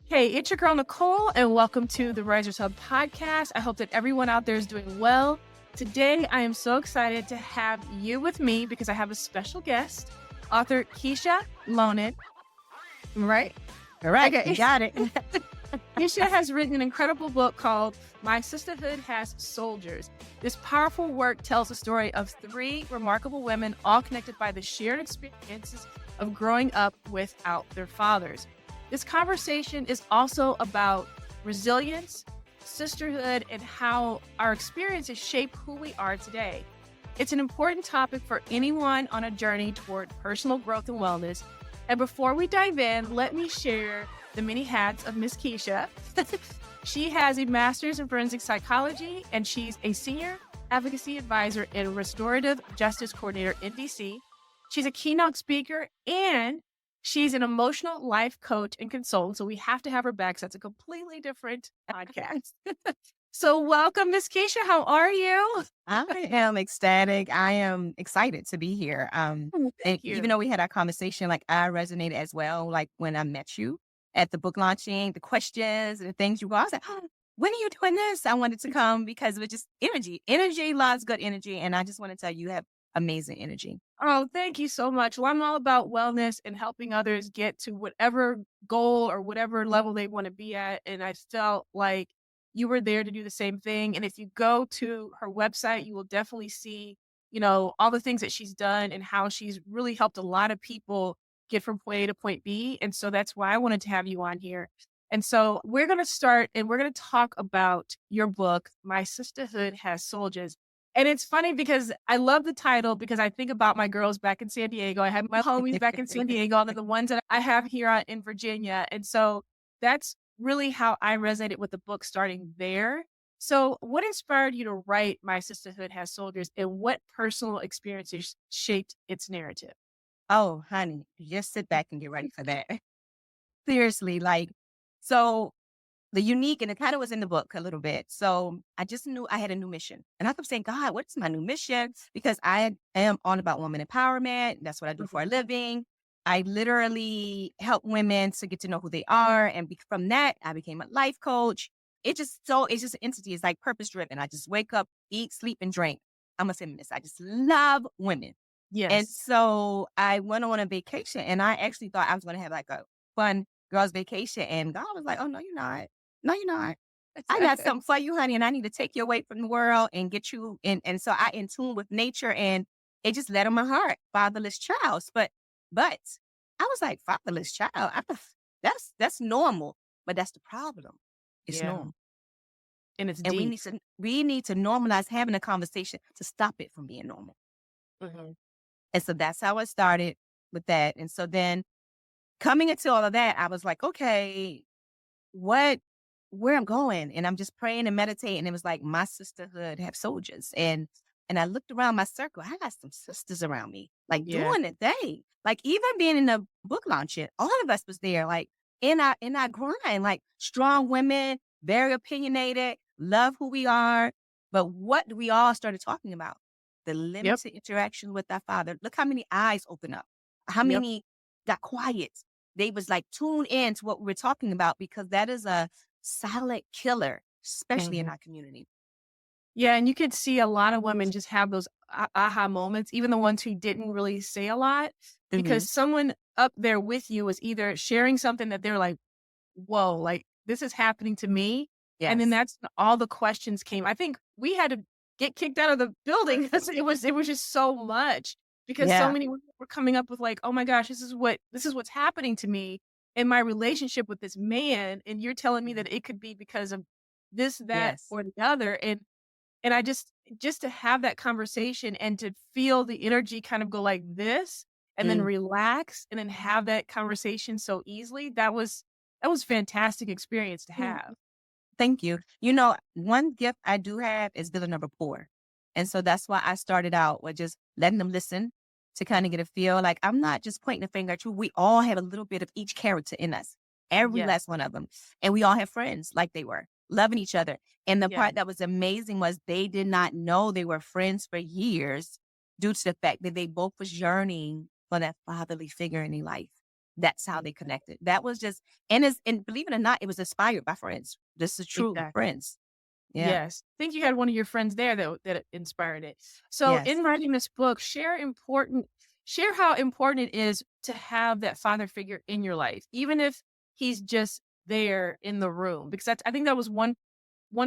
Hey, it's your girl, Nicole, and welcome to the Risers Hub podcast. I hope that everyone out there is doing well. Today, I am so excited to have you with me because I have a special guest, author Keisha Lonon. Right? Correct. Okay. You got it. Keisha has written an incredible book called My Sistahood Has Soldiers. This powerful work tells the story of three remarkable women, all connected by the shared experiences of growing up without their fathers. This conversation is also about resilience, sisterhood, and how our experiences shape who we are today. It's an important topic for anyone on a journey toward personal growth and wellness. And before we dive in, let me share the many hats of Miss Keisha. She has a master's in forensic psychology, and she's a senior advocacy advisor and restorative justice coordinator in DC. She's a keynote speaker, and she's an emotional life coach and consultant. So we have to have her back. So that's a completely different podcast. So welcome, Miss Keisha. How are you? I am ecstatic. I am excited to be here. Thank And you. even though we had our conversation, like I resonated as well. Like when I met you at the book launching, the questions and the things you go, I was like, oh, when are you doing this? I wanted to come because it was just energy. Energy loves good energy. And I just want to tell you, you have amazing energy. Oh, thank you so much. Well, I'm all about wellness and helping others get to whatever goal or whatever level they want to be at. And I felt like you were there to do the same thing. And if you go to her website, you will definitely see, all the things that she's done and how she's really helped a lot of people get from point A to point B. And so that's why I wanted to have you on here. And so we're going to start and we're going to talk about your book, My Sistahood Has Soldiers. And it's funny because I love the title because I think about my girls back in San Diego. I have my homies back in San Diego, and the ones that I have here in Virginia. And so that's really how I resonated with the book starting there. So what inspired you to write My Sistahood Has Soldiers, and what personal experiences shaped its narrative? Oh, honey, just sit back and get ready for that. Seriously, so the unique, and it kind of was in the book a little bit. So I just knew I had a new mission. And I kept saying, God, what's my new mission? Because I am all about woman empowerment. That's what I do for a living. I literally help women to get to know who they are. And from that, I became a life coach. It's just an entity. It's like purpose driven. I just wake up, eat, sleep, and drink. I'm a feminist. I just love women. And Yes. so I went on a vacation, and I actually thought I was going to have like a fun girls' vacation. And God was like, oh, no, you're not. No, you're not. I got something for you, honey, and I need to take you away from the world and get you in. And so I in tune with nature, and it just led on my heart, fatherless child. But I was like, fatherless child. That's normal, but that's the problem. It's Yeah. normal, And it's and deep. we need to normalize having a conversation to stop it from being normal. Mhm. And so that's how I started with that. And so then coming into all of that, I was like, okay, where I'm going. And I'm just praying and meditating. It was like, my sisterhood have soldiers. And I looked around my circle. I got some sisters around me, like Yeah. doing the thing. Like even being in the book launching, all of us was there, like in our grind, like strong women, very opinionated, love who we are. But what do we all started talking about? The Yep. limited interaction with our father. Look how many eyes open up. How Yep. many got quiet. They was like tuned in to what we were talking about, because that is a silent killer, especially in Mhm. our community. Yeah, and you could see a lot of women just have those aha moments, even the ones who didn't really say a lot, Mhm. because someone up there with you was either sharing something that they're like, whoa, like this is happening to me. And then Yes. that's when all the questions came. I think we had to get kicked out of the building because it was just so much, because so Yeah. many women were coming up with like, oh my gosh, this is what's happening to me in my relationship with this man. And you're telling me that it could be because of this, that, Yes. or the other. And I just to have that conversation and to feel the energy kind of go like this and then Mm. relax and then have that conversation so easily, that was fantastic experience to Mm. have. Thank you. One gift I do have is building a rapport. And so that's why I started out with just letting them listen to kind of get a feel. Like I'm not just pointing a finger at you. We all have a little bit of each character in us, every Yes. last one of them. And we all have friends like they were, loving each other. And the Yeah. part that was amazing was they did not know they were friends for years due to the fact that they both was yearning for that fatherly figure in their life. That's how they connected. That was just, and believe it or not, it was inspired by friends. This is true Exactly. friends. Yeah. Yes. I think you had one of your friends there that inspired it. So Yes. in writing this book, share how important it is to have that father figure in your life, even if he's just there in the room. Because I think that was one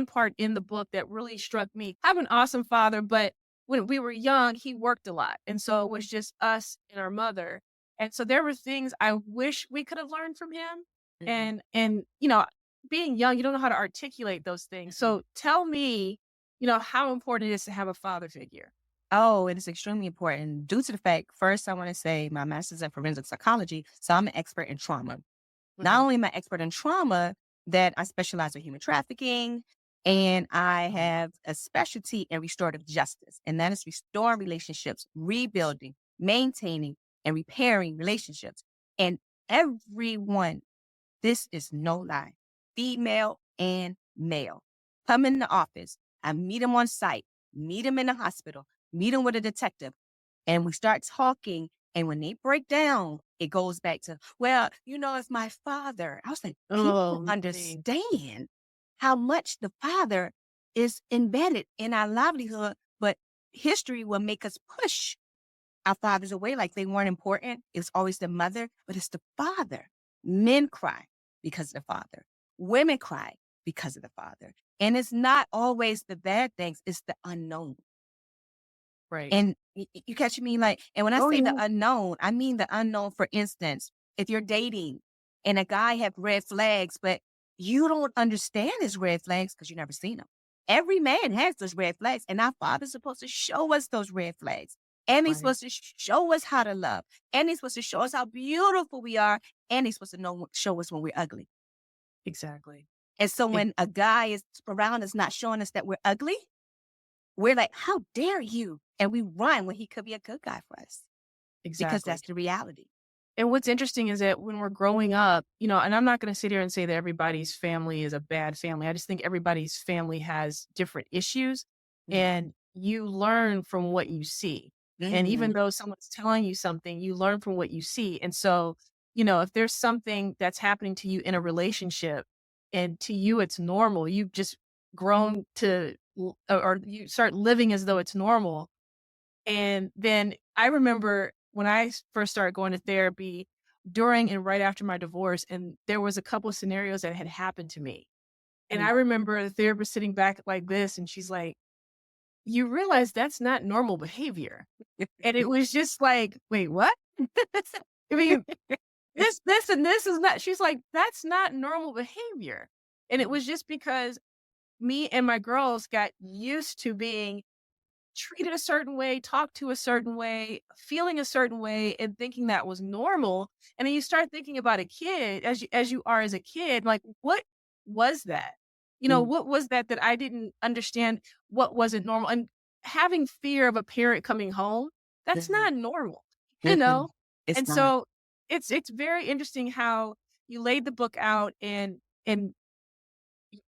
part in the book that really struck me. I have an awesome father, but when we were young, he worked a lot. And so it was just us and our mother. And so there were things I wish we could have learned from him. Mhm. And being young, you don't know how to articulate those things. Mhm. So tell me, how important it is to have a father figure. Oh, it is extremely important due to the fact, first, I want to say my master's in forensic psychology. So I'm an expert in trauma. Not Mhm. only am I expert in trauma, that I specialize in human trafficking, and I have a specialty in restorative justice, and that is restoring relationships, rebuilding, maintaining, and repairing relationships. And everyone, this is no lie, female and male, come in the office. I meet them on site, meet them in the hospital, meet them with a detective, and we start talking. And when they break down, it goes back to, well, it's my father. I was like, people Oh, man. understand how much the father is embedded in our livelihood, but history will make us push our fathers away like they weren't important. It's always the mother, but it's the father. Men cry because of the father. Women cry because of the father. And it's not always the bad things, it's the unknown. Right. And you catch me? Like, and when I Oh, say the yeah. unknown, I mean the unknown. For instance, if you're dating and a guy have red flags, but you don't understand his red flags because you never seen them. Every man has those red flags, and our father's supposed to show us those red flags. And he's Right. supposed to show us how to love. And he's supposed to show us how beautiful we are. And he's supposed to show us when we're ugly. Exactly. And so Ex- when a guy is around us not showing us that we're ugly, we're like, how dare you? And we run when he could be a good guy for us because Exactly. that's the reality. And what's interesting is that when we're growing up, and I'm not going to sit here and say that everybody's family is a bad family. I just think everybody's family has different issues Mhm. and you learn from what you see. And even Mhm. though someone's telling you something, you learn from what you see. And so, if there's something that's happening to you in a relationship and to you it's normal, you've just grown to, or you start living as though it's normal, and then I remember when first started going to therapy during and right after my divorce, and there was a couple of scenarios that had happened to me. And I Mhm. remember the therapist sitting back like this, and she's like, "You realize that's not normal behavior." And it was just like, "Wait, what?" I mean, this, and this is not. She's like, "That's not normal behavior." And it was just because me and my girls got used to being treated a certain way, talked to a certain way, feeling a certain way, and thinking that was normal. And then you start thinking about a kid as you are as a kid, like what was that? Mhm. What was that I didn't understand what wasn't normal? And having fear of a parent coming home, that's Mhm. not normal, you Mhm. know? It's And not. so it's very interesting how you laid the book out and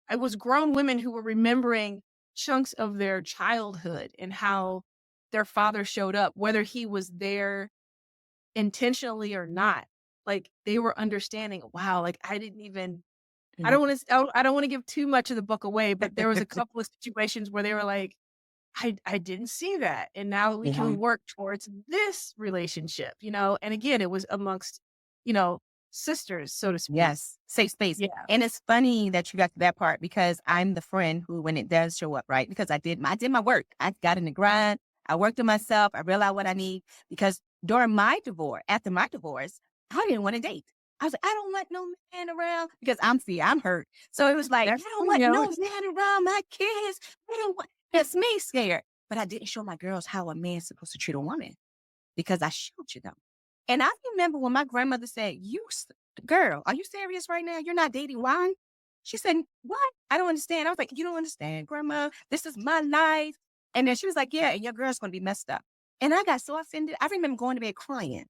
it was grown women who were remembering chunks of their childhood and how their father showed up, whether he was there intentionally or not. Like they were understanding, wow, like I didn't even I don't Mhm. want to I don't want to give too much of the book away, but there was a couple of situations where they were like, I didn't see that. And now we Yeah. can work towards this relationship, And again, it was amongst, you know, sisters, so to speak. Yes, safe space. Yeah. And it's funny that you got to that part because I'm the friend who, when it does show up, right? Because I did my work. I got in the grind. I worked on myself. I realized what I need because during my divorce, after my divorce, I didn't want to date. I was like, I don't want no man around because I'm hurt. So it was like, I That's don't want no man around my kids. I don't want, that's me scared. But I didn't show my girls how a man's supposed to treat a woman because I showed you them. And I remember when my grandmother said, girl, are you serious right now? You're not dating wine? She said, what? I don't understand. I was like, you don't understand, grandma. This is my life. And then she was like, yeah, and your girl's going to be messed up. And I got so offended. I remember going to bed crying.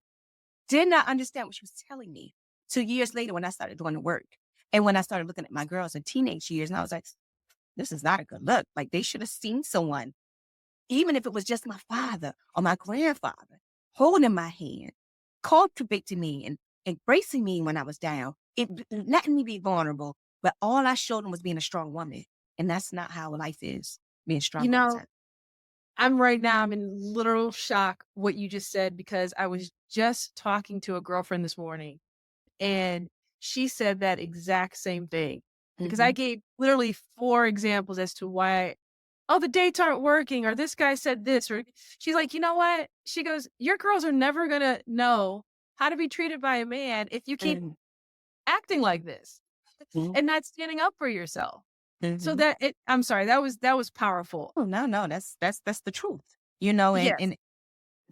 Did not understand what she was telling me. 2 years later, when I started doing the work and when I started looking at my girls in teenage years, and I was like, this is not a good look. Like they should have seen someone, even if it was just my father or my grandfather holding my hand, cultivating me and embracing me when I was down, letting me be vulnerable. But all I showed them was being a strong woman. And that's not how life is, being You strong all the know, time. I'm in literal shock what you just said because I was just talking to a girlfriend this morning and she said that exact same thing. Because I Hmm. gave literally 4 examples as to why, "Oh, the dates aren't working," or "This guy said this," or she's like, "You know what?" She goes, "Your girls are never gonna know how to be treated by a man if you keep Hmm. acting like this Hmm. and not standing up for yourself." So Hmm. I'm sorry, that was powerful. Oh, no, no, that's the truth. You know, Yes. and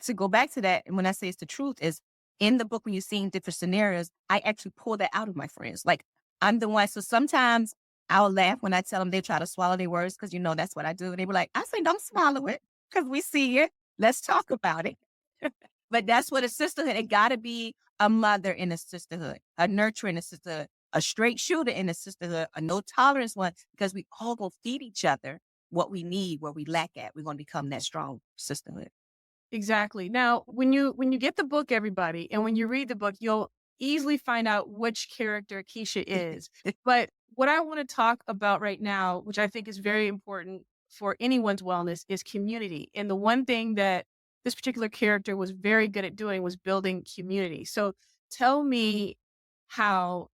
to go back to that, and when I say it's the truth, is in the book when you're seeing different scenarios, I actually pull that out of my friends. Like I'm the one. So sometimes I'll laugh when I tell them they try to swallow their words because that's what I do. And they were like, I say, don't swallow it because we see it. Let's talk about it. But that's what a sisterhood. It got to be a mother in a sisterhood, a nurturer in a sisterhood, a straight shooter in a sisterhood, a no tolerance one, because we all gonna feed each other what we need, where we lack at. We're gonna become that strong sisterhood. Exactly. Now, when you get the book, everybody, and when you read the book, you'll easily find out which character Keisha is. But what I want to talk about right now, which I think is very important for anyone's wellness, is community. And the one thing that this particular character was very good at doing was building community. So tell me how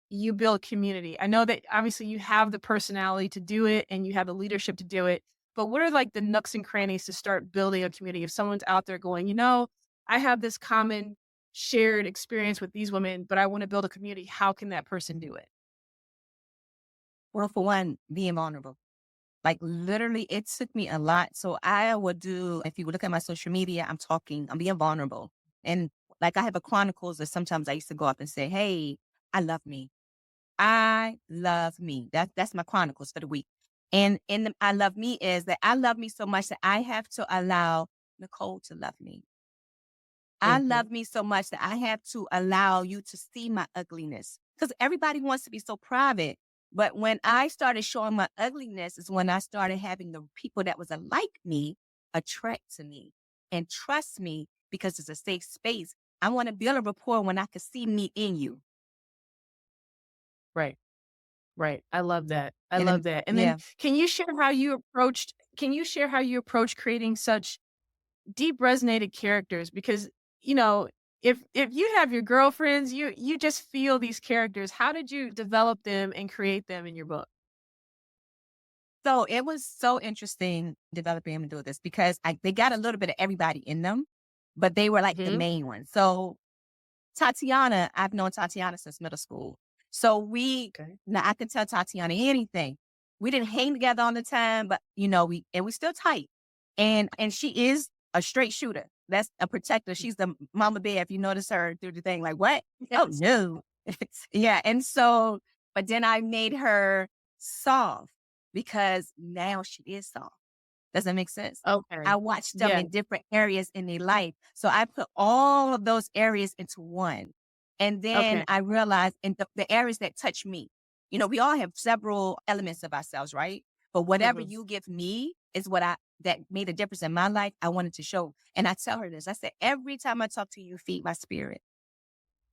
you build community. I know that obviously you have the personality to do it and you have the leadership to do it, but what are like the nooks and crannies to start building a community? If someone's out there going, I have this common shared experience with these women, but I want to build a community. How can that person do it? Well, for one, being vulnerable. Like literally, it took me a lot. So I would do, if you would look at my social media, I'm being vulnerable. And like I have a chronicles that sometimes I used to go up and say, hey, I love me. I love me. That's my chronicles for the week. And in the I love me is that I love me so much that I have to allow Nicole to love me. I Mhm. love me so much that I have to allow you to see my ugliness. Because everybody wants to be so private. But when I started showing my ugliness is when I started having the people that was alike me attract to me and trust me because it's a safe space. I want to build a rapport when I can see me in you. Right. Right. I love that. I And then, love that. And then yeah. can you share how you approach creating such deep resonated characters? Because, you know, if you have your girlfriends, you just feel these characters. How did you develop them and create them in your book? So it was so interesting developing them and doing this because they got a little bit of everybody in them, but they were like the Mhm. main ones. So Tatiana, I've known Tatiana since middle school. So Okay. now I can tell Tatiana anything. We didn't hang together all the time, but we still tight. And she is a straight shooter. That's a protector. She's the mama bear. If you notice her through the thing, like what? Oh Yes. no. Yeah. And so, but then I made her soft because now she is soft. Does that make sense? I Okay. watched them Yeah. in different areas in their life. So I put all of those areas into one. And then Okay. I realized in the areas that touch me, we all have several elements of ourselves, right? But whatever Mhm. you give me is that made a difference in my life. I wanted to show. And I tell her this. I said, every time I talk to you, feed my spirit.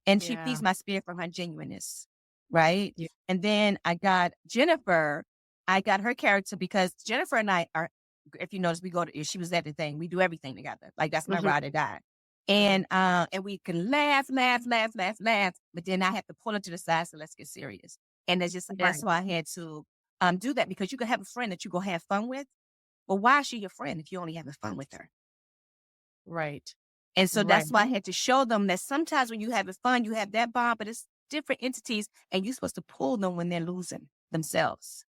And she Yeah. feeds my spirit from her genuineness, right? Yeah. And then I got Jennifer. I got her character because Jennifer and I are, if you notice, she was at the thing. We do everything together. Like that's my Mhm. ride or die. Mhm. And we can laugh, laugh, laugh, laugh, laugh. But then I have to pull her to the side. So let's get serious. And that's Right. why I had to do that because you can have a friend that you go have fun with. Well, why is she your friend if you only having fun with her? Right. And so Right. that's why I had to show them that sometimes when you having fun, you have that bond, but it's different entities and you're supposed to pull them when they're losing themselves.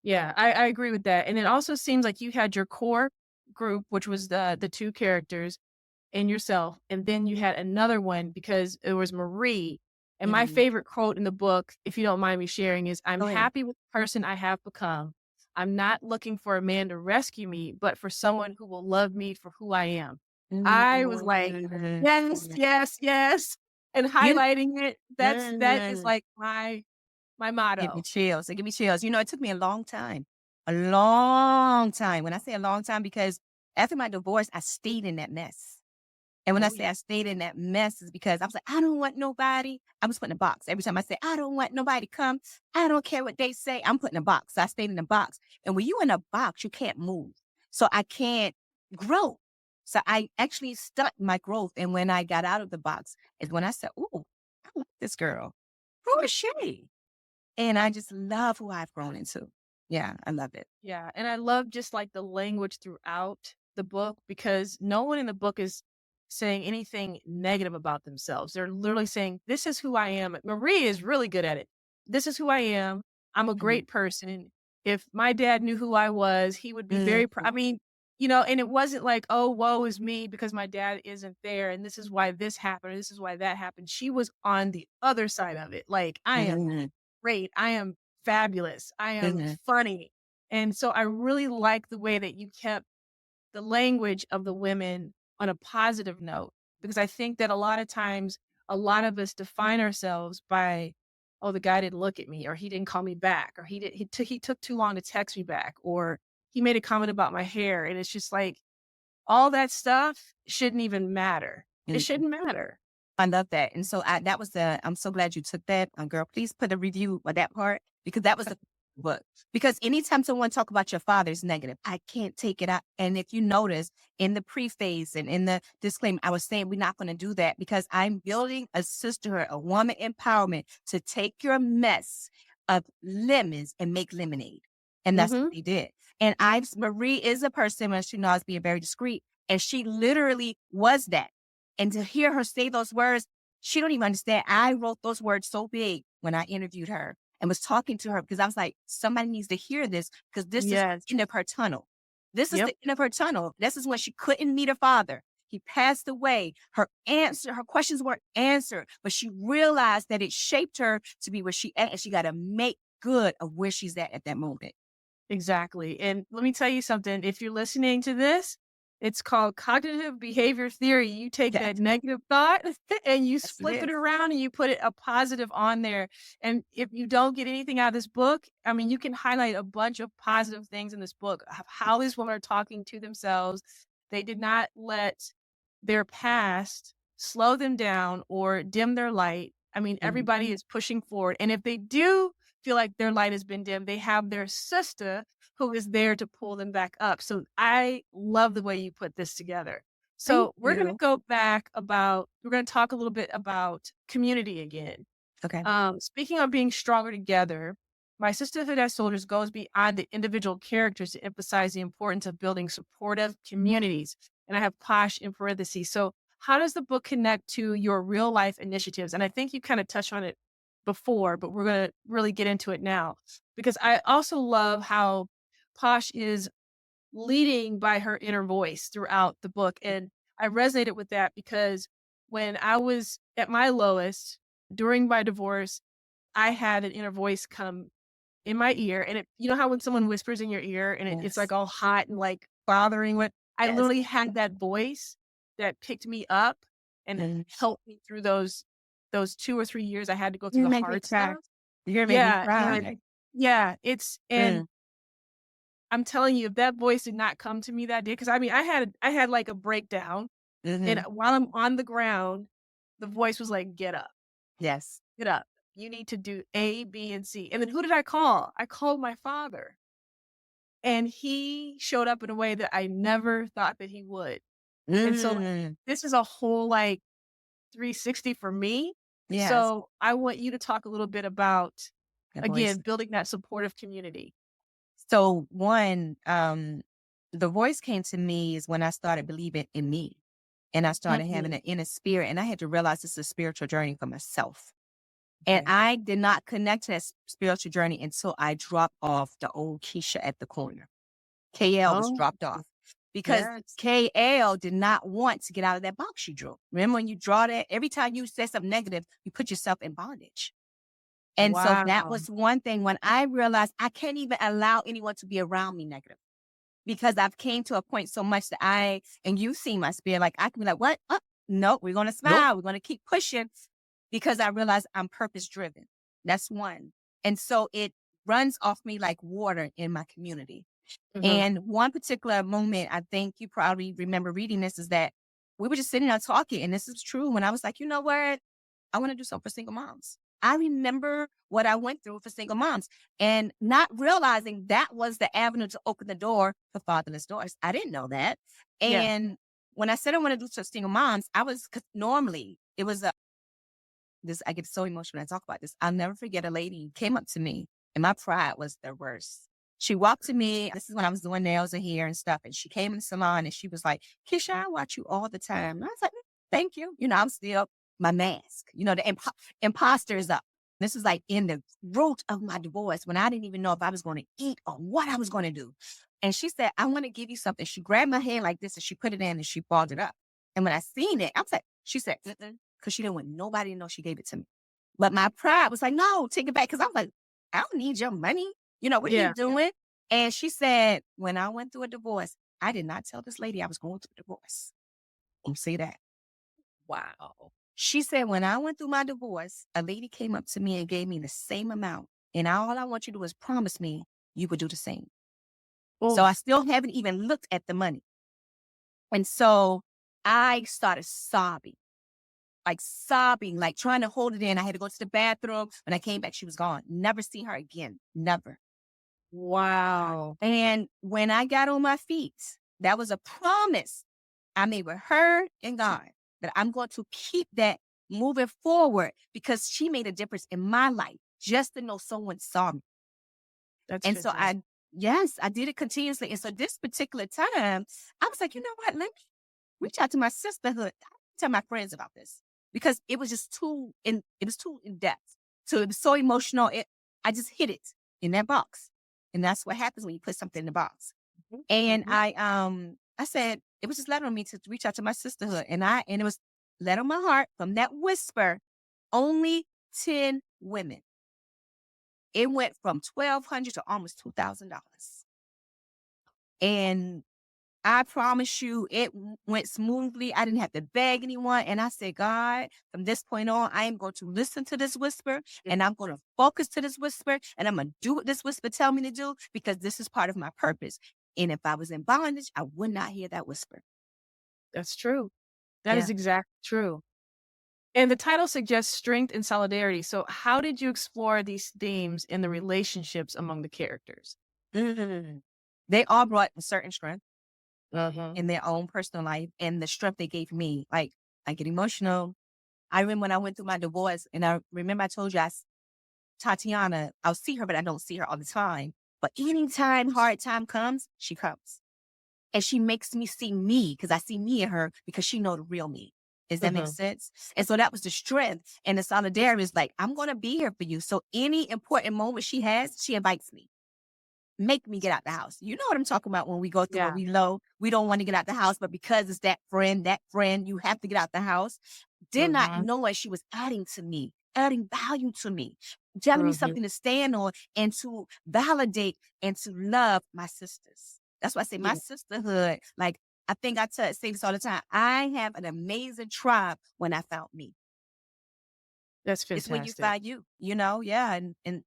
Yeah, I agree with that. And it also seems like you had your core group, which was the 2 characters and yourself, and then you had another one because it was Marie. And my Mhm. favorite quote in the book, if you don't mind me sharing, is, "I'm Go ahead. happy with the person I have become. I'm not looking for a man to rescue me, but for someone who will love me for who I am." I was like, Mhm. "Yes, yes, yes," and You highlighting it. That is Mhm. like my Give me motto. chills. It give me chills. It took me a long time. A long time. When I say a long time, because after my divorce, I stayed in that mess. And when I Oh, say yeah. I stayed in that mess is because I was like, I don't want nobody. I was putting a box. Every time I say, I don't want nobody to come, I don't care what they say, I'm putting a box. So I stayed in a box. And when you in a box, you can't move. So I can't grow. So I actually stuck my growth. And when I got out of the box is when I said, oh, I like this girl. Who is she? And I just love who I've grown into. Yeah, I love it. Yeah, and I love just like the language throughout the book because no one in the book is saying anything negative about themselves. They're literally saying, "This is who I am." Marie is really good at it. This is who I am. I'm a Mhm. great person. If my dad knew who I was, he would be very proud. I Mhm. mean, and it wasn't like, "Oh, woe is me because my dad isn't there, and this is why this happened, or this is why that happened." She was on the other side of it. Like, I am Mhm. great. I am fabulous. I am Mhm. funny. And so I really like the way that you kept the language of the women on a positive note, because I think that a lot of times, a lot of us define ourselves by, oh, the guy didn't look at me, or he didn't call me back, or he took too long to text me back, or he made a comment about my hair. And it's just like all that stuff shouldn't even matter. It Mhm. shouldn't matter. I love that. And so that was I'm so glad you took that. Girl, please put a review of that part because that was the book. Because anytime someone talk about your father is negative, I can't take it out. And if you notice in the preface and in the disclaimer, I was saying we're not going to do that because I'm building a sisterhood, a woman empowerment to take your mess of lemons and make lemonade. And that's what Hmm. they did. And Marie is a person when she knows being very discreet. And she literally was that. And to hear her say those words, she don't even understand. I wrote those words so big when I interviewed her and was talking to her because I was like, somebody needs to hear this because this is Yes. the end of her tunnel. This is Yep. the end of her tunnel. This is when she couldn't meet her father. He passed away. Her questions weren't answered, but she realized that it shaped her to be where she at, and she got to make good of where she's at that moment. Exactly. And let me tell you something. If you're listening to this, it's called cognitive behavior theory. You take Yes, that negative thought and you yes, it flip it is. around and you put it a positive on there. And if you don't get anything out of this book, I mean, you can highlight a bunch of positive things in this book of how these women are talking to themselves. They did not let their past slow them down or dim their light. I mean, Mhm. everybody is pushing forward. And if they do feel like their light has been dimmed, they have their sister who is there to pull them back up. So I love the way you put this together. Thank So you. we're going to talk a little bit about community again. Okay. Speaking of being stronger together, My Sisterhood as Soldiers goes beyond the individual characters to emphasize the importance of building supportive communities. And I have Posh in parentheses. So, how does the book connect to your real life initiatives? And I think you kind of touched on it before, but we're going to really get into it now because I also love how Posh is leading by her inner voice throughout the book. And I resonated with that because when I was at my lowest during my divorce, I had an inner voice come in my ear. And you know how when someone whispers in your ear and it's like Yes. all hot and like bothering what I Yes. literally had that voice that picked me up and Mhm. helped me through those 2 or 3 years I had to go through You the make me hard cry. stuff. You're gonna make me Yeah. And cry. yeah, and Mm. I'm telling you, if that voice did not come to me that day, because I mean, I had like a breakdown, and Mhm. while I'm on the ground, the voice was like, "Get up, Yes. get up. You need to do A, B, and C." And then who did I call? I called my father, and he showed up in a way that I never thought that he would. And so, like, Mm. this is a whole like 360 for me. Yes. So I want you to talk a little bit about The voice. again building that supportive community. So one, the voice came to me is when I started believing in me and I started having Mhm. an inner spirit and I had to realize this is a spiritual journey for myself. And Okay. I did not connect to that spiritual journey until I dropped off the old Keisha at the corner. KL was Oh, dropped off because yes. KL did not want to get out of that box she drew. Remember when you draw that, every time you say something negative, you put yourself in bondage. And so that Wow. was one thing when I realized I can't even allow anyone to be around me negative because I've came to a point so much that and you see my spirit, like I can be like, what? No, we're going to Nope. smile. We're going to keep pushing because I realize I'm purpose driven. That's one. And so it runs off me like water in my community. Mhm. And one particular moment, I think you probably remember reading this, is that we were just sitting there talking, and this is true. When I was like, you know what? I want to do something for single moms. I remember what I went through for single moms and not realizing that was the avenue to open the door for fatherless daughters. I didn't know that. Yeah. And when I said I want to do for single moms, cause normally it was I get so emotional when I talk about this. I'll never forget a lady came up to me and my pride was the worst. She walked to me. This is when I was doing nails and hair and stuff. And she came in the salon and she was like, Keisha, I watch you all the time. And I was like, thank you. I'm still my mask. The imposter is up. This is like in the root of my divorce when I didn't even know if I was going to eat or what I was going to do. And she said, I want to give you something. She grabbed my hand like this and she put it in and she balled it up. And when I seen it, I was like, she said, because she didn't want nobody to know she gave it to me. But my pride was like, no, take it back. Because I was like, I don't need your money. What are you doing? And she said, when I went through a divorce, I did not tell this lady I was going through a divorce. Say that. Wow. She said, when I went through my divorce, a lady came up to me and gave me the same amount. And all I want you to do is promise me you would do the same. Oh. So I still haven't even looked at the money. And so I started sobbing, like trying to hold it in. I had to go to the bathroom. When I came back, she was gone. Never see her again. Never. Wow. And when I got on my feet, that was a promise I made with her and God that I'm going to keep that moving forward because she made a difference in my life just to know someone saw me. That's and fantastic. so I did it continuously. And so this particular time, I was like, you know what? Let me reach out to my sisterhood. I tell my friends about this because it was just too in depth. So it was so emotional. I just hid it in that box. And that's what happens when you put something in the box. Mhm. And Mhm. I said, it was just led on me to reach out to my sisterhood. And it was led on my heart from that whisper, only 10 women. It went from $1,200 to almost $2,000. And I promise you, it went smoothly. I didn't have to beg anyone. And I said, God, from this point on, I am going to listen to this whisper and I'm going to focus to this whisper and I'm going to do what this whisper tell me to do because this is part of my purpose. And if I was in bondage, I would not hear that whisper. That's true. That is Yeah. exactly true. And the title suggests strength and solidarity. So how did you explore these themes in the relationships among the characters? Mhm. They all brought a certain strength Uh-huh. in their own personal life and the strength they gave me. Like, I get emotional. I remember when I went through my divorce and I remember I told you Tatiana, I'll see her, but I don't see her all the time. But anytime hard time comes, she comes. And she makes me see me because I see me in her because she know the real me. Does that make Uh-huh. sense? And so that was the strength. And the solidarity is like, I'm going to be here for you. So any important moment she has, she invites me. Make me get out the house. You know what I'm talking about when we go through Yeah. when we low. We don't want to get out the house, but because it's that friend, you have to get out the house. Did not Uh-huh. know what she was adding to me, adding value to me, telling me Uh-huh. something to stand on and to validate and to love my sisters. That's why I say my Yeah. sisterhood, like I think say this all the time. I have an amazing tribe when I found me. That's It's when you fantastic. find yeah. And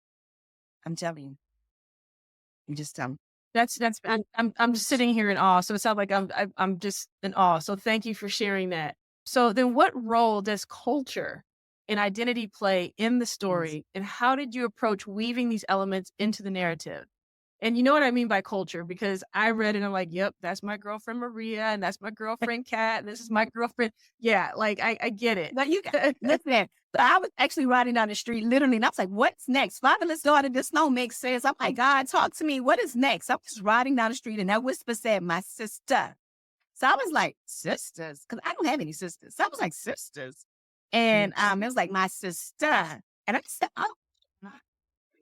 I'm telling you, you just That's I'm just sitting here in awe. So it sounds like I'm just in awe. So thank you for sharing that. So then what role does culture and identity play in the story and how did you approach weaving these elements into the narrative? And you know what I mean by culture because I read it and I'm like, yep, that's my girlfriend Maria and that's my girlfriend Kat and this is my girlfriend. Yeah, like I get it. But you got listen. So I was actually riding down the street, literally, and I was like, "What's next?" Fatherless daughter. This don't make sense. I'm like, God, talk to me. What is next? I was riding down the street, and that whisper said, "My sister." So I was like, "Sisters," because I don't have any sisters. So I was like, "Sisters," and it was like my sister, and I said, "Oh,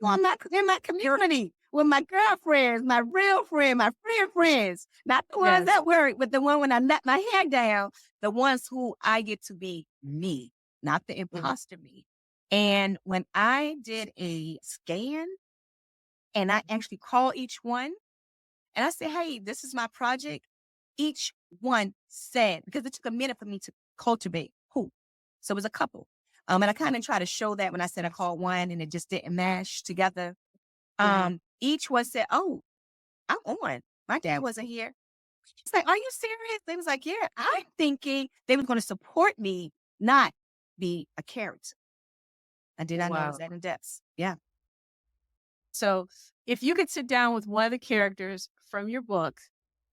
on in my community with my girlfriends, my real friend, my friends, not the ones Yes. that work, but the one when I let my hair down, the ones who I get to be me, not the Mhm. imposter me." And when I did a scan and I actually called each one and I said, "Hey, this is my project." Each one said, because it took a minute for me to cultivate who. So it was a couple. And I kind of try to show that when I said I called one and it just didn't mash together. Mhm. Each one said, "Oh, I'm on. My dad wasn't here." It's like, "Are you serious?" They was like, "Yeah." I'm thinking they was gonna support me, not be a character. I did not know it was Wow. that in depth. Yeah. So if you could sit down with one of the characters from your book,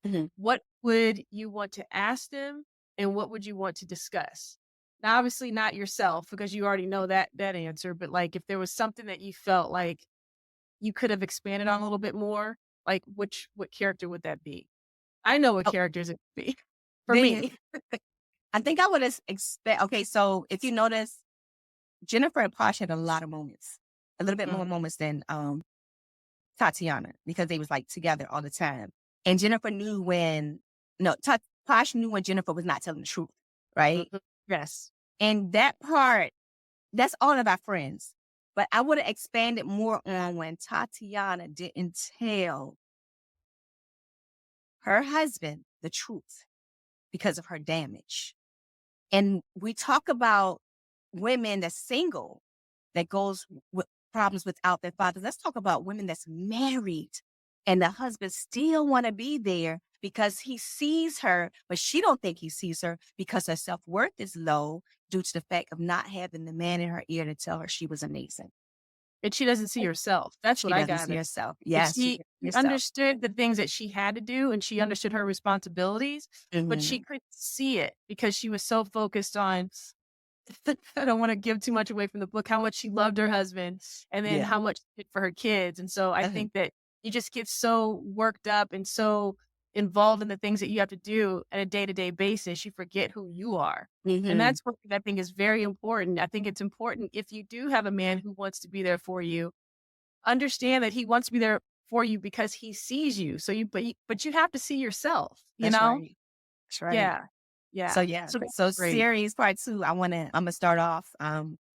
Mhm. what would you want to ask them and what would you want to discuss? Now, obviously not yourself because you already know that answer, but like if there was something that you felt like you could have expanded on a little bit more, like what character would that be? I know what Oh, characters it would be for me. they I think I would have okay, so if you notice, Jennifer and Posh had a lot of moments, a little bit more Mhm, moments than, Tatiana because they was, like, together all the time. And Jennifer knew when no, Posh knew when Jennifer was not telling the truth, right? mhm. Yes. And that part, that's all about friends. But I would have expanded more on when Tatiana didn't tell her husband the truth because of her damage. And we talk about women that's single that goes with problems without their fathers. Let's talk about women that's married and the husband still want to be there because he sees her, but she don't think he sees her because her self-worth is low due to the fact of not having the man in her ear to tell her she was amazing. And she doesn't see herself. That's what She I doesn't see gathered. herself. Like Yes, she she herself. understood the things that she had to do and she understood her responsibilities, but she Hmm. couldn't see it because she was so focused on I don't want to give too much away from the book, how much she loved her husband and then Yeah. how much she did for her kids. And so I Uh-huh. think that you just get so worked up and so involved in the things that you have to do on a day-to-day basis, you forget who you are. And Hmm. that's what I think is very important. I think it's important if you do have a man who wants to be there for you, understand that he wants to be there for you because he sees you. So but you have to see yourself, you That's know? right. That's right. Yeah. So Yeah. yeah, So that's so great. series part two, I'm gonna start off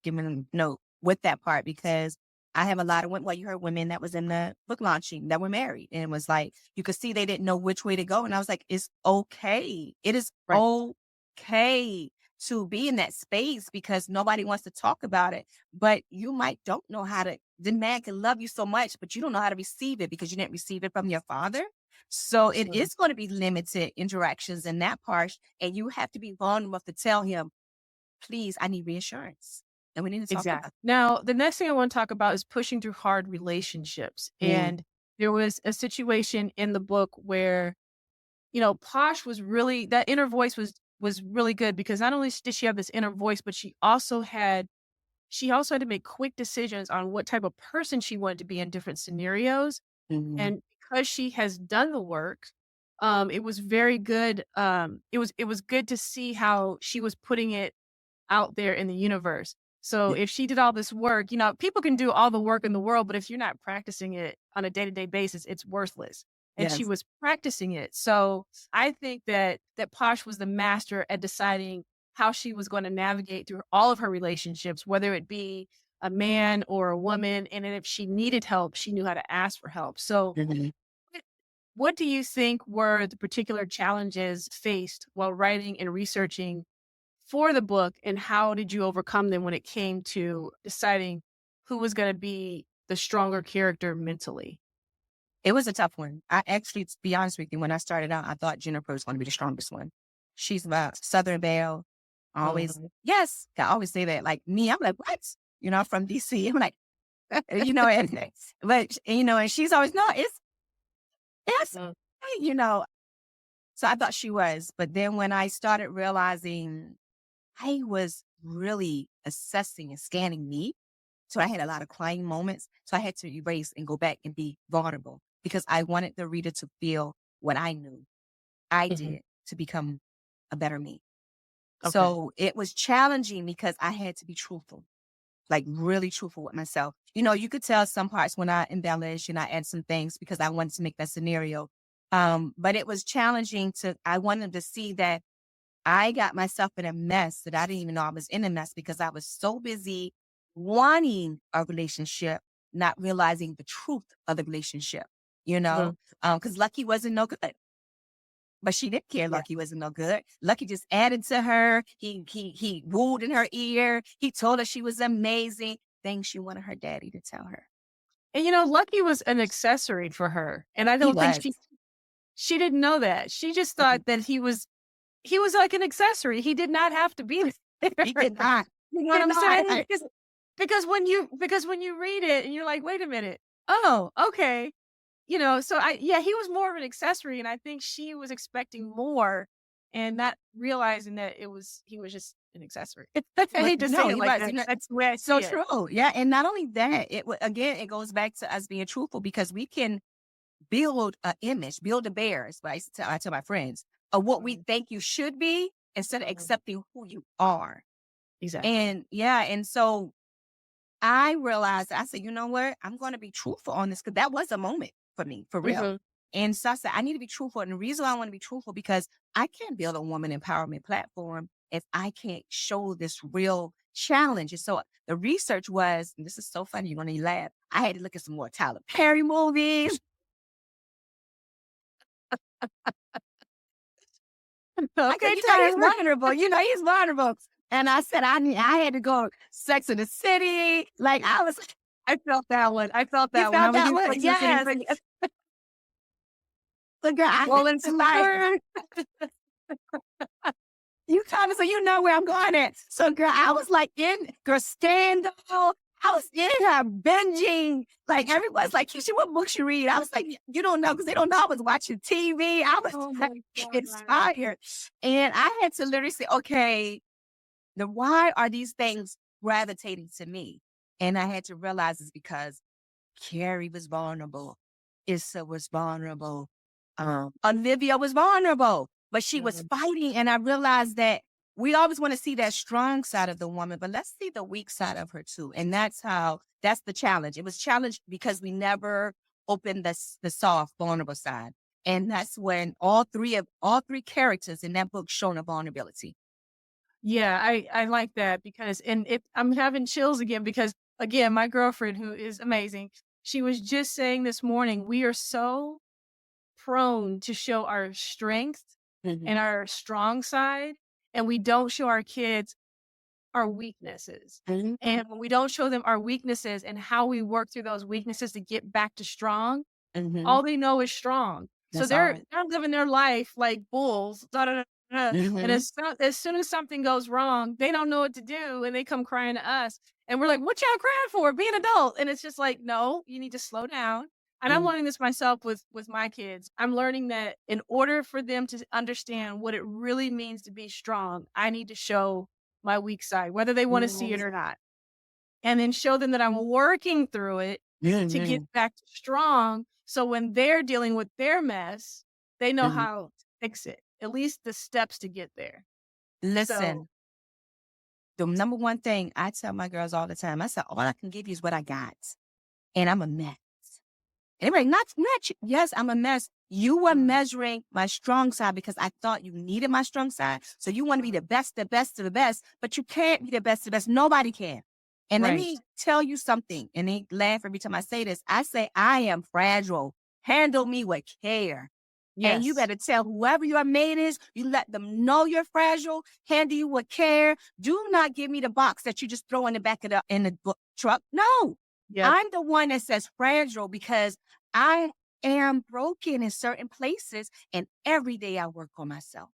giving a note with that part because I have a lot of women. Well, you heard women that was in the book launching that were married, and it was like you could see they didn't know which way to go, and I was like, it's okay. It is Right. okay to be in that space because nobody wants to talk about it. But you might don't know how to. The man can love you so much, but you don't know how to receive it because you didn't receive it from your father. So it Absolutely. is going to be limited interactions in that part. And you have to be vulnerable enough to tell him, please, I need reassurance. And we need to talk Exactly. about Now, the next thing I want to talk about is pushing through hard relationships. it. Mm, And there was a situation in the book where, Posh was really that inner voice was really good because not only did she have this inner voice, but she also had to make quick decisions on what type of person she wanted to be in different scenarios. mhm. And because she has done the work, it was very good. It was good to see how she was putting it out there in the universe. So Yeah. if she did all this work, people can do all the work in the world, but if you're not practicing it on a day-to-day basis, it's worthless. And she Yes. was practicing it. So I think that Posh was the master at deciding how she was going to navigate through all of her relationships, whether it be a man or a woman. And then if she needed help, she knew how to ask for help. So Mhm. what what do you think were the particular challenges faced while writing and researching for the book, and how did you overcome them when it came to deciding who was going to be the stronger character mentally? It was a tough one. I actually, to be honest with you, when I started out, I thought Jennifer was going to be the strongest one. She's about Southern Belle. Always, Mhm. yes, I always say that. Like me, I'm like, what? I'm from DC. I'm like, and she's always, no, it's, Mm. you know, So I thought she was, but then when I started realizing I was really assessing and scanning me, so I had a lot of crying moments. So I had to erase and go back and be vulnerable because I wanted the reader to feel what I knew I Mhm. did to become a better me. Okay. So it was challenging because I had to be truthful, like really truthful with myself. You could tell some parts when I embellish and I add some things because I wanted to make that scenario. But it was challenging I wanted to see that I got myself in a mess that I didn't even know I was in a mess because I was so busy wanting a relationship, not realizing the truth of the relationship, you know? Mhm. Because Lucky wasn't no good. But she didn't care Yeah. Lucky wasn't no good. Lucky just added to her. He wooed in her ear. He told her she was amazing. Things she wanted her daddy to tell her. And Lucky was an accessory for her. And I He don't think was. She didn't know that. She just Mhm. thought that he was like an accessory. He did not have to be there. He did not. You know He what did I'm not. saying? Because when you read it and you're like, "Wait a minute. Oh, okay." You know, so he was more of an accessory, and I think she was expecting more and not realizing that he was just an accessory. I But hate to say no, it he like was. that. You know, That's the way I so see it. true. Yeah, and not only that, again, it goes back to us being truthful because we can build an image, build a bear. Is what I tell my friends of what we Mhm, think you should be instead of mhm. accepting who you are. Exactly. And yeah, and so I realized, I said, you know what? I'm going to be truthful on this because that was a moment for me, for real. Mhm. And so I said, I need to be truthful. And the reason why I want to be truthful because I can't build a woman empowerment platform if I can't show this real challenge. And so the research was, and this is so funny, you're going to laugh. I had to look at some more Tyler Perry movies. I go, Okay, you know, he's Tyler. vulnerable. You know, he's vulnerable. And I said, I had to go Sex in the City. Like I was, I felt that one. I felt you that one. I felt was that in one? Sex and the City Yes. for But girl, I had Rolling to like, Stone. you kind of, so you know where I'm going at. So girl, I was like in girl Scandal. I was in her binging. Like everyone's like, Keisha, what books you read? I was like, you don't know because they don't know I was watching TV. I was Oh like, my god. inspired. And I had to literally say, okay, why are these things gravitating to me? And I had to realize it's because Carrie was vulnerable. Issa was vulnerable. Olivia was vulnerable, but she was Mhm. fighting. And I realized that we always want to see that strong side of the woman, but let's see the weak side of her too. And that's the challenge. It was challenged because we never opened the soft, vulnerable side. And that's when all three characters in that book shown a vulnerability. Yeah, I like that because I'm having chills again because again, my girlfriend who is amazing, she was just saying this morning, we are so prone to show our strength Mhm. and our strong side, and we don't show our kids our weaknesses. Mhm. And when we don't show them our weaknesses and how we work through those weaknesses to get back to strong, Mhm. all they know is strong. So That's all. they're living their life like bulls, da, da, da, da, and Mhm. as soon as something goes wrong, they don't know what to do, and they come crying to us, and we're like, "What y'all crying for? Be an adult." And it's just like, "No, you need to slow down." And I'm Mhm. learning this myself with my kids. I'm learning that in order for them to understand what it really means to be strong, I need to show my weak side, whether they want to see it Mhm. or not, and then show them that I'm working through it to get Mhm. back to strong. So when they're dealing with their mess, they know Mhm. how to fix it, at least the steps to get there. So, Listen, the number one thing I tell my girls all the time, I said, all I can give you is what I got. And I'm a mess. And they're like, not you. Yes, I'm a mess. You were mm, measuring my strong side because I thought you needed my strong side. So you want to be mm, the best, the best of the best, but you can't be the best of the best. Nobody can. And let right. me tell you something. And they laugh every time I say this. I say, I am fragile. Handle me with care. And you Yes. better tell whoever your mate is, you let them know you're fragile, handle you with care. Do not give me the box that you just throw in the back of the truck. No, Yep. I'm the one that says fragile because I am broken in certain places. And every day I work on myself.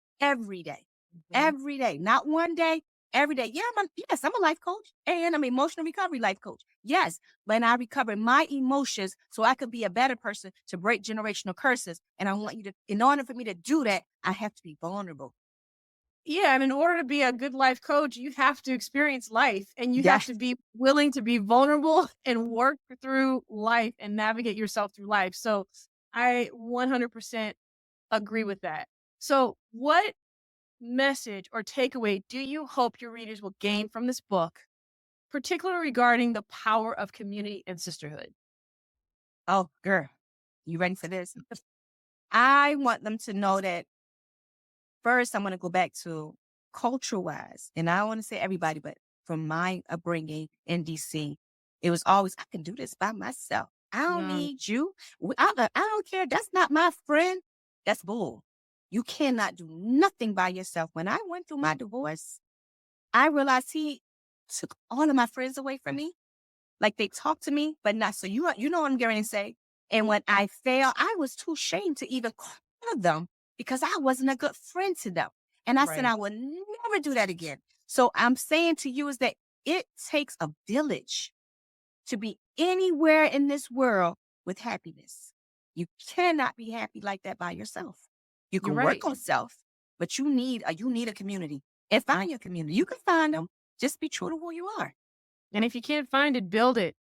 Mhm. Every day, not one day, every day. Yeah, yes, I'm a life coach and I'm an emotional recovery life coach. Yes, but I recover my emotions so I could be a better person to break generational curses. And I want you to, in order for me to do that, I have to be vulnerable. Yeah. And in order to be a good life coach, you have to experience life and you have Yes, to be willing to be vulnerable and work through life and navigate yourself through life. So I 100% agree with that. So, what message or takeaway do you hope your readers will gain from this book, particularly regarding the power of community and sisterhood? oh, girl, you ready for this? I want them to know that first, I'm going to go back to culture wise. And I don't want to say everybody, but from my upbringing in DC, it was always, I can do this by myself. I don't Mm, need you. I don't care. That's not my friend. That's bull. You cannot do nothing by yourself. When I went through my divorce, I realized he took all of my friends away from me. Like they talked to me, but not so. You know what I'm going to say. And when I failed, I was too ashamed to even call of them because I wasn't a good friend to them. And I said, Right. I would never do that again. So I'm saying to you is that it takes a village to be anywhere in this world with happiness. You cannot be happy like that by yourself. You You're can right. work on self, but you need a community. And find your community. You can find them. Just be true to who you are. And if you can't find it, build it.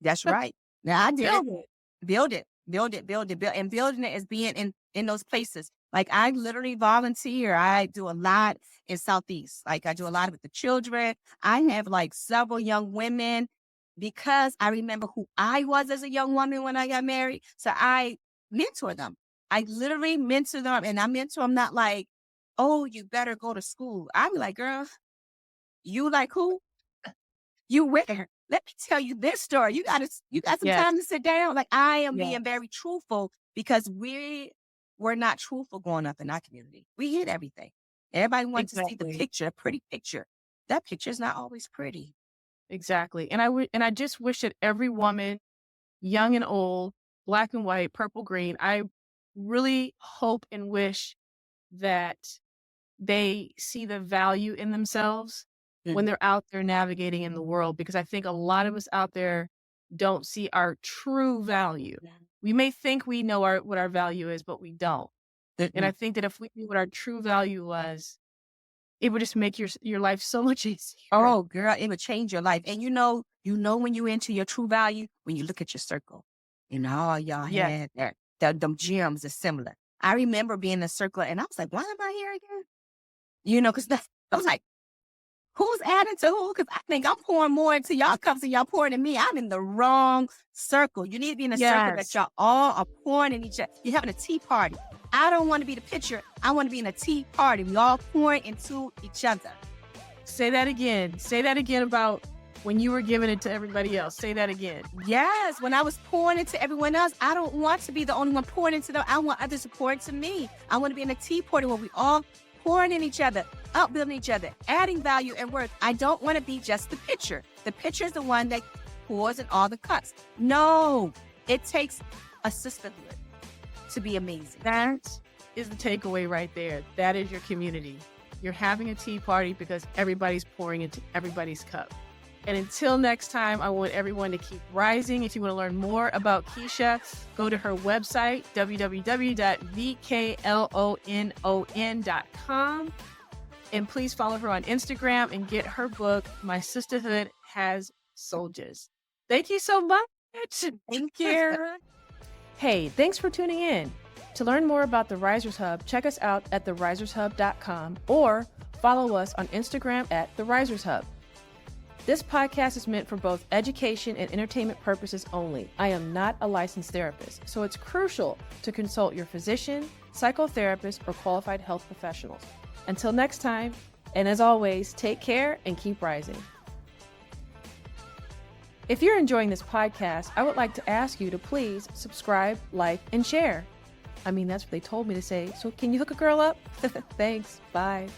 That's right. Now I did it. Build it. Build it, build it, build it, build. And building it is being in those places. Like I literally volunteer. I do a lot in Southeast. Like I do a lot with the children. I have like several young women because I remember who I was as a young woman when I got married. So I mentor them. I literally mentor them, and I mentor them not like, oh, you better go to school. I'm like, girl, you like who? You where? Let me tell you this story. You got some Yes. time to sit down. Like I am Yeah. being very truthful because we're not truthful growing up in our community. We hid everything. Everybody wants to see the Exactly. picture, a pretty picture. That picture is not always pretty. Exactly. And I just wish that every woman, young and old, black and white, purple, green, I really hope and wish that they see the value in themselves when they're out there navigating in the world, because I think a lot of us out there don't see our true value. We may think we know what our value is, but we don't. And I think that if we knew what our true value was, it would just make your life so much easier. Oh, girl, it would change your life. And you know when you into your true value, when you look at your circle, all y'all Yeah. had that. Them gems are similar. I remember being in a circle and I was like, why am I here again? Because I was like, who's adding to who? Because I think I'm pouring more into y'all cups than y'all pouring in me. I'm in the wrong circle. You need to be in a circle that Yes. y'all all are pouring in each other. You're having a tea party. I don't want to be the picture. I want to be in a tea party. We all pouring into each other. Say that again. Say that again about when you were giving it to everybody else. Say that again. Yes, when I was pouring into everyone else, I don't want to be the only one pouring into them. I want others to pour into me. I want to be in a tea party where we all pouring in each other, upbuilding each other, adding value and worth. I don't want to be just the pitcher. The pitcher is the one that pours in all the cups. No, it takes a sisterhood to be amazing. That is the takeaway right there. That is your community. You're having a tea party because everybody's pouring into everybody's cup. And until next time, I want everyone to keep rising. If you want to learn more about Keisha, go to her website, www.vklonon.com. And please follow her on Instagram and get her book, My Sistahood Has Soldiers. Thank you so much. Thank you. Hey, thanks for tuning in. To learn more about the Risers Hub, check us out at therisershub.com or follow us on Instagram at The Risers Hub. This podcast is meant for both education and entertainment purposes only. I am not a licensed therapist, so it's crucial to consult your physician, psychotherapist, or qualified health professionals. Until next time, and as always, take care and keep rising. If you're enjoying this podcast, I would like to ask you to please subscribe, like, and share. I mean, that's what they told me to say. So can you hook a girl up? Thanks. Bye.